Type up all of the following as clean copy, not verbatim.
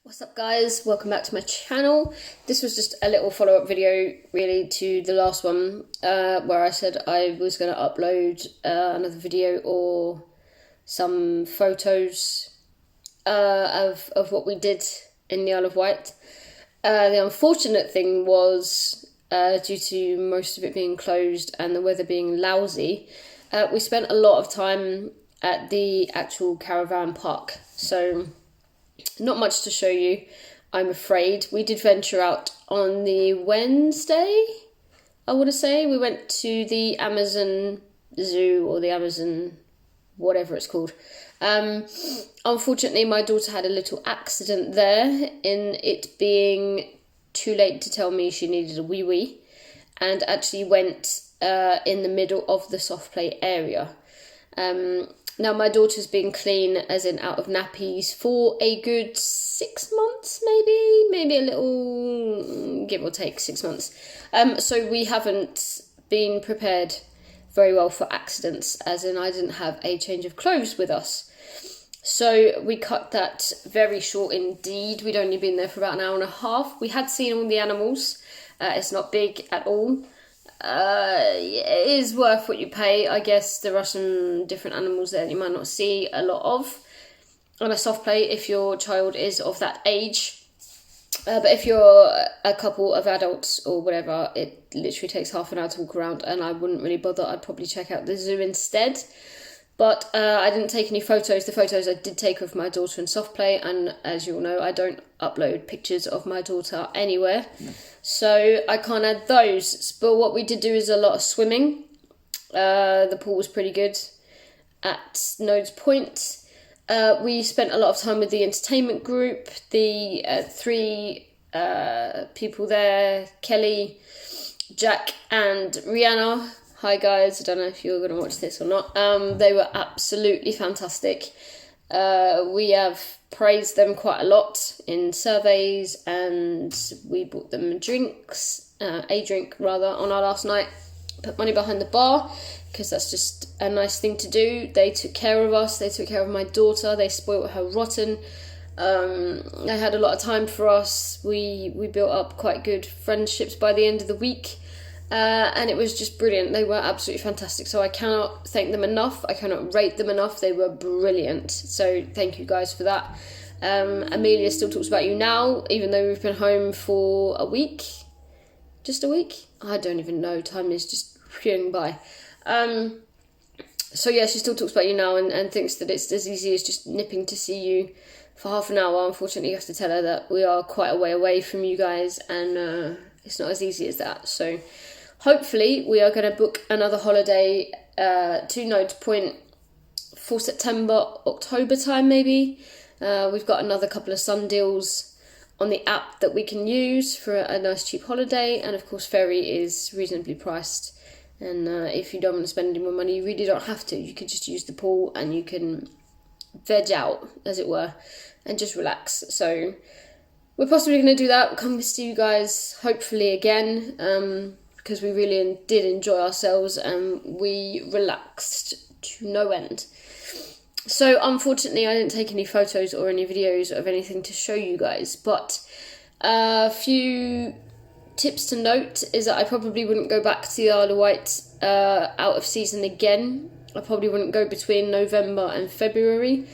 What's up guys, welcome back to my channel. This was just a little follow-up video really to the last one where I said I was going to upload another video or some photos of what we did in the Isle of Wight. The unfortunate thing was due to most of it being closed and the weather being lousy, we spent a lot of time at the actual caravan park, so not much to show you, I'm afraid. We did venture out on the Wednesday, I want to say. We went to the Amazon Zoo, or the Amazon whatever it's called. Unfortunately, my daughter had a little accident there, in it being too late to tell me she needed a wee-wee, and actually went in the middle of the soft play area. Now, my daughter's been clean, as in out of nappies, for a good 6 months, maybe a little, give or take 6 months. So we haven't been prepared very well for accidents, as in I didn't have a change of clothes with us. So we cut that very short indeed. We'd only been there for about an hour and a half. We had seen all the animals. It's not big at all. It is worth what you pay. I guess there are some different animals there that you might not see a lot of on a soft play if your child is of that age. But if you're a couple of adults or whatever, it literally takes half an hour to walk around, and I wouldn't really bother. I'd probably check out the zoo instead. But I didn't take any photos. The photos I did take of my daughter in soft play, and as you all know, I don't upload pictures of my daughter anywhere. So I can't add those. But what we did do is a lot of swimming. The pool was pretty good at Nodes Point. We spent a lot of time with the entertainment group. The three people there, Kelly, Jack and Rihanna. Hi guys, I don't know if you're going to watch this or not. They were absolutely fantastic. We have praised them quite a lot in surveys, and we bought them drinks, a drink rather, on our last night. Put money behind the bar, because that's just a nice thing to do. They took care of us, they took care of my daughter, they spoiled her rotten. They had a lot of time for us. We built up quite good friendships by the end of the week. And it was just brilliant. They were absolutely fantastic. So I cannot thank them enough. I cannot rate them enough. They were brilliant. So thank you guys for that. Amelia still talks about you now, even though we've been home for a week. Just a week? I don't even know. Time is just flying by. So yeah, she still talks about you now and thinks that it's as easy as just nipping to see you for half an hour. Unfortunately, you have to tell her that we are quite a way away from you guys, and it's not as easy as that. So hopefully we are going to book another holiday to Nodes Point for September, October time maybe. We've got another couple of sun deals on the app that we can use for a nice cheap holiday, and of course ferry is reasonably priced, and if you don't want to spend any more money, you really don't have to. You could just use the pool and you can veg out, as it were, and just relax. So we're possibly going to do that. We'll come to see you guys hopefully again, because we really did enjoy ourselves and we relaxed to no end. So unfortunately I didn't take any photos or any videos of anything to show you guys, but a few tips to note is that I probably wouldn't go back to the Isle of Wight out of season again. I probably wouldn't go between November and February.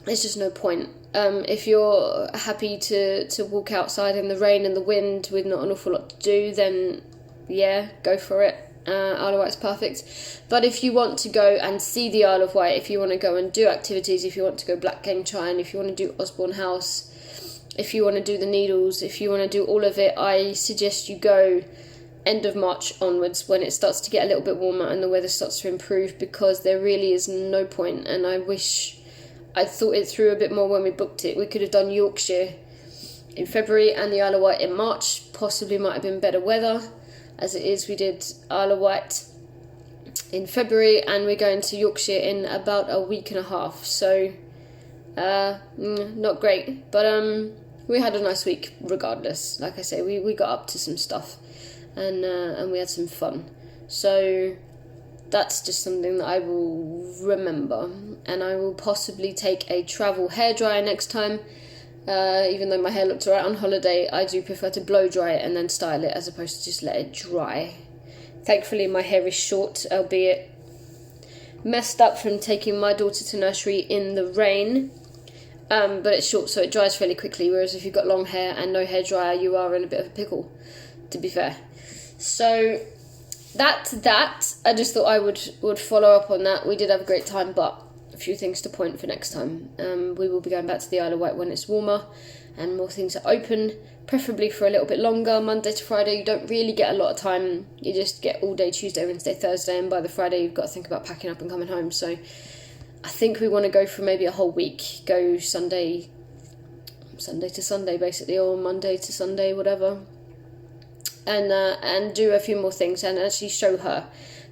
There's just no point. If you're happy to walk outside in the rain and the wind with not an awful lot to do, then yeah, go for it. Isle of Wight's perfect. But if you want to go and see the Isle of Wight, if you want to go and do activities, if you want to go Black Game Chine, if you want to do Osborne House, if you want to do the Needles, if you want to do all of it, I suggest you go end of March onwards, when it starts to get a little bit warmer and the weather starts to improve, because there really is no point, and I wish I thought it through a bit more when we booked it. We could have done Yorkshire in February and the Isle of Wight in March. Possibly might have been better weather. As it is, we did Isle of Wight in February, and we're going to Yorkshire in about a week and a half. So, not great. But we had a nice week regardless. Like I say, we got up to some stuff, and we had some fun. So that's just something that I will remember, and I will possibly take a travel hairdryer next time, Even though my hair looked alright on holiday, I do prefer to blow dry it and then style it as opposed to just let it dry. Thankfully my hair is short, albeit messed up from taking my daughter to nursery in the rain. But it's short, so it dries fairly quickly, whereas if you've got long hair and no hairdryer, you are in a bit of a pickle, to be fair. So that's that. I just thought I would follow up on that. We did have a great time, but a few things to point for next time. We will be going back to the Isle of Wight when it's warmer and more things are open, preferably for a little bit longer. Monday to Friday, you don't really get a lot of time. You just get all day Tuesday, Wednesday, Thursday, and by the Friday, you've got to think about packing up and coming home. So I think we want to go for maybe a whole week, go Sunday to Sunday basically, or Monday to Sunday, whatever, and do a few more things and actually show her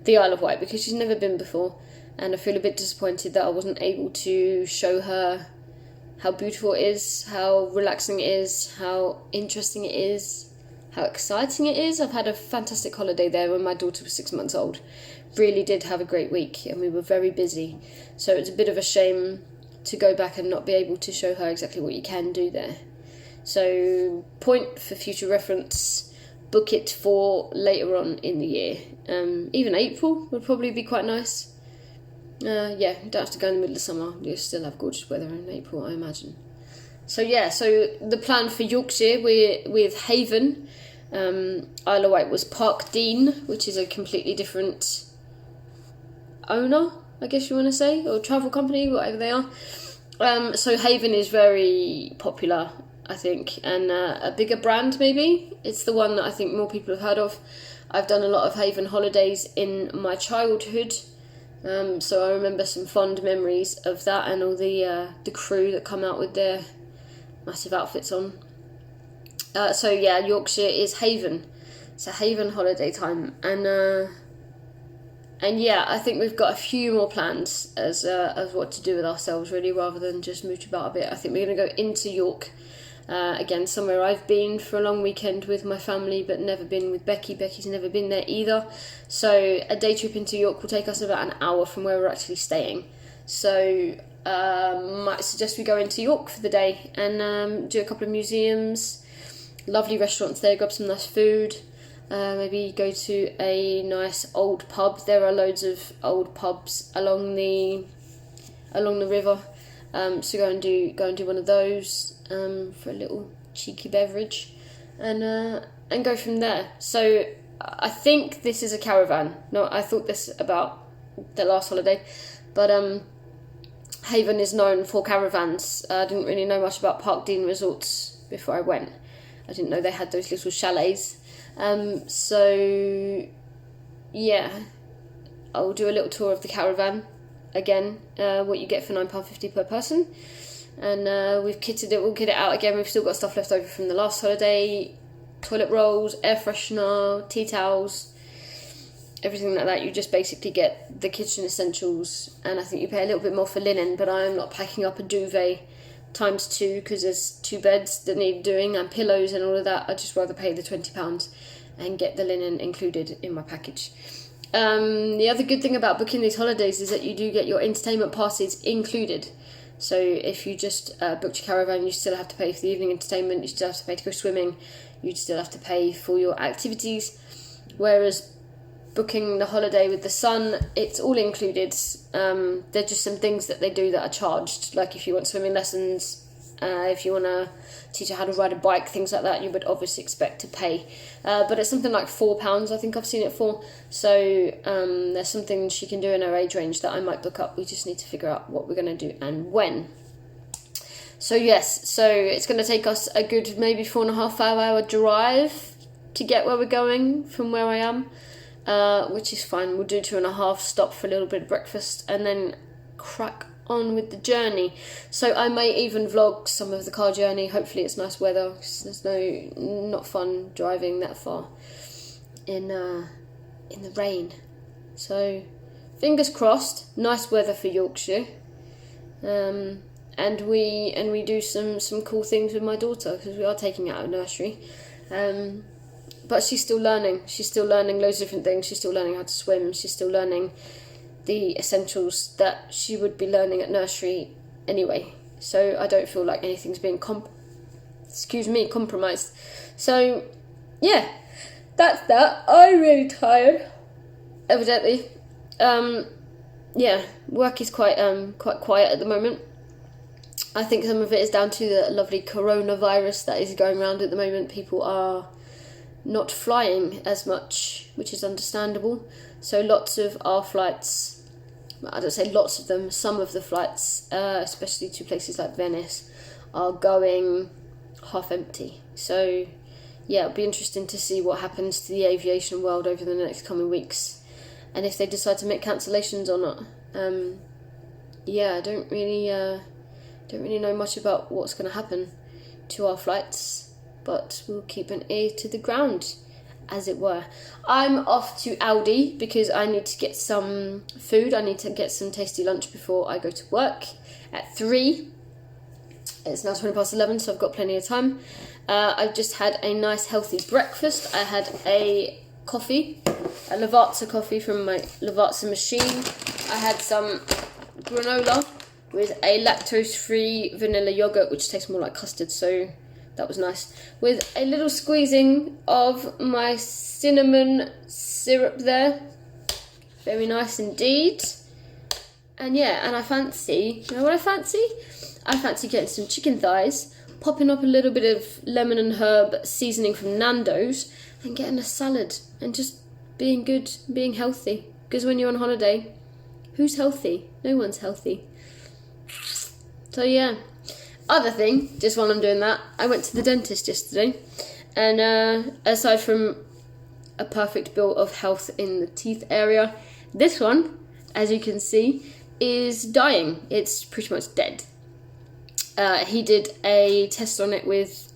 the Isle of Wight, because she's never been before, and I feel a bit disappointed that I wasn't able to show her how beautiful it is, how relaxing it is, how interesting it is, how exciting it is. I've had a fantastic holiday there when my daughter was 6 months old. Really did have a great week, and we were very busy, so it's a bit of a shame to go back and not be able to show her exactly what you can do there. So point for future reference, book it for later on in the year. Even April would probably be quite nice. Yeah, you don't have to go in the middle of summer. You'll still have gorgeous weather in April, I imagine. So yeah, so the plan for Yorkshire, we're with Haven. Isle of Wight was Parkdean, which is a completely different owner, I guess you want to say, or travel company, whatever they are. So Haven is very popular, I think, and a bigger brand maybe. It's the one that I think more people have heard of. I've done a lot of Haven holidays in my childhood, so I remember some fond memories of that and all the crew that come out with their massive outfits on. So yeah, Yorkshire is Haven. It's a Haven holiday time, and yeah, I think we've got a few more plans as what to do with ourselves, really, rather than just mooch about a bit. I think we're going to go into York, again, somewhere I've been for a long weekend with my family, but never been with Becky. Becky's never been there either. So a day trip into York will take us about an hour from where we're actually staying. So might suggest we go into York for the day and do a couple of museums, lovely restaurants there, grab some nice food. Maybe go to a nice old pub. There are loads of old pubs along the river. So go and do one of those for a little cheeky beverage, and go from there. So I think this is a caravan. No, I thought this about the last holiday, but Haven is known for caravans. I didn't really know much about Parkdean Resorts before I went. I didn't know they had those little chalets. So yeah, I'll do a little tour of the caravan again, what you get for £9.50 per person, and we'll kit it out again. We've still got stuff left over from the last holiday: toilet rolls, air freshener, tea towels, everything like that. You just basically get the kitchen essentials, and I think you pay a little bit more for linen, but I am not packing up a duvet times 2 because there's 2 beds that need doing and pillows and all of that. I'd just rather pay the £20 and get the linen included in my package. The other good thing about booking these holidays is that you do get your entertainment passes included. So if you just booked your caravan, you still have to pay for the evening entertainment, you still have to pay to go swimming, you still have to pay for your activities, whereas booking the holiday with the Sun, it's all included. There's just some things that they do that are charged, like if you want swimming lessons, if you want to teach her how to ride a bike, things like that, you would obviously expect to pay. But it's something like £4, I think I've seen it for. So there's something she can do in her age range that I might book up. We just need to figure out what we're going to do and when. So yes, so it's going to take us a good maybe 4.5 hour drive to get where we're going from where I am. Which is fine. We'll do 2.5, stop for a little bit of breakfast, and then crack on with the journey. So I may even vlog some of the car journey. Hopefully it's nice weather, because there's not fun driving that far in the rain. So fingers crossed, nice weather for Yorkshire. And we do some cool things with my daughter, because we are taking her out of nursery. But she's still learning. She's still learning loads of different things. She's still learning how to swim. She's still learning the essentials that she would be learning at nursery anyway. So I don't feel like anything's being compromised. So, yeah, that's that. I'm really tired, evidently. Yeah, work is quite quiet at the moment. I think some of it is down to the lovely coronavirus that is going around at the moment. People are not flying as much, which is understandable. So lots of our flights, I don't say lots of them, some of the flights, especially to places like Venice, are going half empty. So yeah, it'll be interesting to see what happens to the aviation world over the next coming weeks, and if they decide to make cancellations or not. Yeah, I don't really know much about what's going to happen to our flights, but we'll keep an ear to the ground, as it were. I'm off to Aldi because I need to get some food. I need to get some tasty lunch before I go to work at 3. It's now 11, so I've got plenty of time. I've just had a nice healthy breakfast. I had a coffee, a Lavazza coffee from my Lavazza machine. I had some granola with a lactose-free vanilla yogurt, which tastes more like custard, so that was nice. With a little squeezing of my cinnamon syrup there. Very nice indeed. And yeah, and I fancy, you know what I fancy? I fancy getting some chicken thighs, popping up a little bit of lemon and herb seasoning from Nando's, and getting a salad, and just being good, being healthy. Because when you're on holiday, who's healthy? No one's healthy. So yeah. Other thing, just while I'm doing that, I went to the dentist yesterday, and aside from a perfect bill of health in the teeth area, this one, as you can see, is dying. It's pretty much dead. He did a test on it with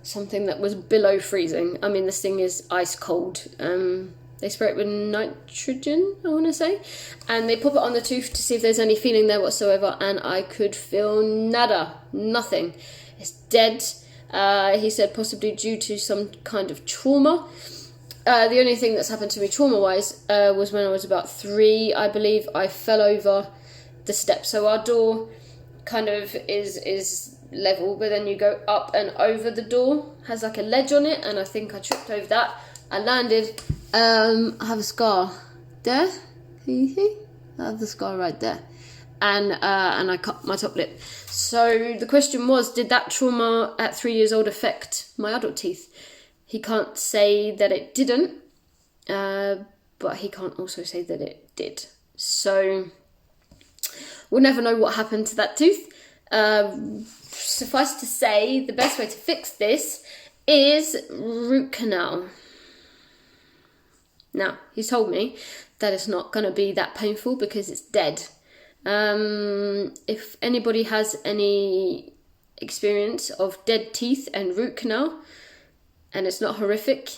something that was below freezing. I mean, this thing is ice cold. They spray it with nitrogen, I want to say, and they pop it on the tooth to see if there's any feeling there whatsoever, and I could feel nada, nothing. It's dead. He said possibly due to some kind of trauma. The only thing that's happened to me trauma-wise was when I was about 3, I believe. I fell over the steps. So our door kind of is level, but then you go up and over the door, has like a ledge on it, and I think I tripped over that. I landed. I have a scar there. Can you see? I have the scar right there, and I cut my top lip. So the question was, did that trauma at 3 years old affect my adult teeth? He can't say that it didn't, but he can't also say that it did. So we'll never know what happened to that tooth. Suffice to say, the best way to fix this is root canal. Now, he's told me that it's not going to be that painful because it's dead. If anybody has any experience of dead teeth and root canal, and it's not horrific,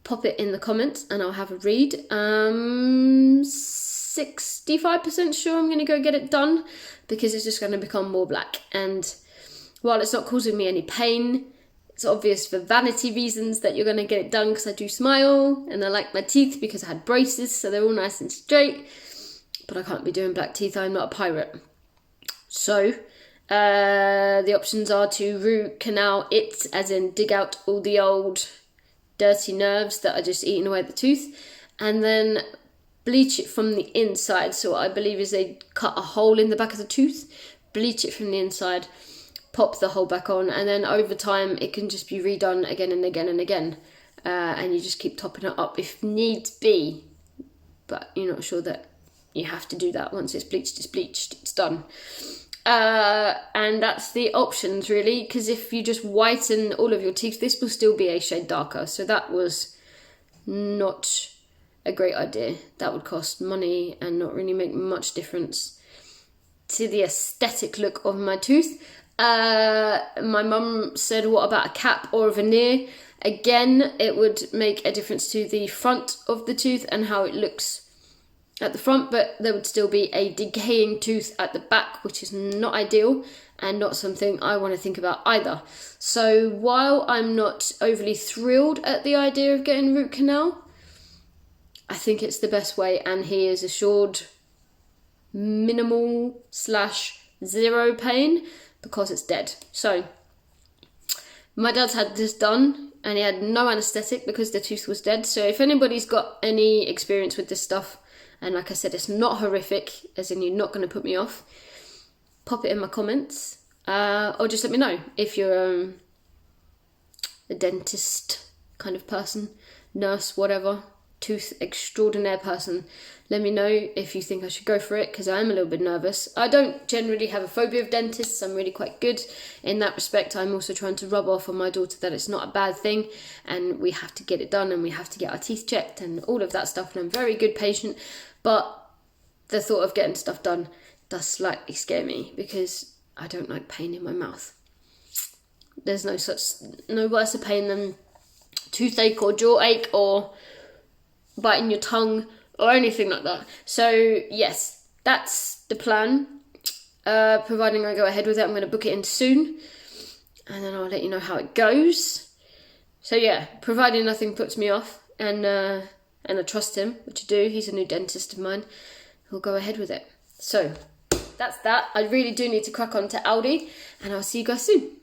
pop it in the comments and I'll have a read. 65% sure I'm going to go get it done because it's just going to become more black. And while it's not causing me any pain, it's obvious for vanity reasons that you're going to get it done because I do smile and I like my teeth because I had braces, so they're all nice and straight. But I can't be doing black teeth, I'm not a pirate. So the options are to root canal it, as in dig out all the old dirty nerves that are just eating away at the tooth, and then bleach it from the inside. So what I believe is they cut a hole in the back of the tooth, bleach it from the inside, pop the hole back on, and then over time it can just be redone again and again and again, and you just keep topping it up if needs be, but you're not sure that you have to do that. Once it's bleached, it's done. And that's the options really, because if you just whiten all of your teeth, this will still be a shade darker, so that was not a great idea. That would cost money and not really make much difference to the aesthetic look of my tooth. My mum said, what about a cap or a veneer? Again, it would make a difference to the front of the tooth and how it looks at the front, but there would still be a decaying tooth at the back, which is not ideal and not something I want to think about either. So while I'm not overly thrilled at the idea of getting root canal, I think it's the best way, and he is assured minimal/0 pain because it's dead. So My dad's had this done and he had no anaesthetic because the tooth was dead. So if anybody's got any experience with this stuff, and like I said, it's not horrific, as in you're not going to put me off, pop it in my comments. Or just let me know if you're a dentist kind of person, nurse, whatever, tooth extraordinaire person. Let me know if you think I should go for it, because I am a little bit nervous. I don't generally have a phobia of dentists. I'm really quite good in that respect. I'm also trying to rub off on my daughter that it's not a bad thing, and we have to get it done, and we have to get our teeth checked and all of that stuff, and I'm a very good patient. But the thought of getting stuff done does slightly scare me, because I don't like pain in my mouth. There's no worse a pain than toothache or jaw ache or biting your tongue or anything like that. So yes, that's the plan. Providing I go ahead with it, I'm going to book it in soon, and then I'll let you know how it goes. So yeah, providing nothing puts me off, and I trust him, which I do. He's a new dentist of mine. He'll go ahead with it. So that's that. I really do need to crack on to Aldi, and I'll see you guys soon.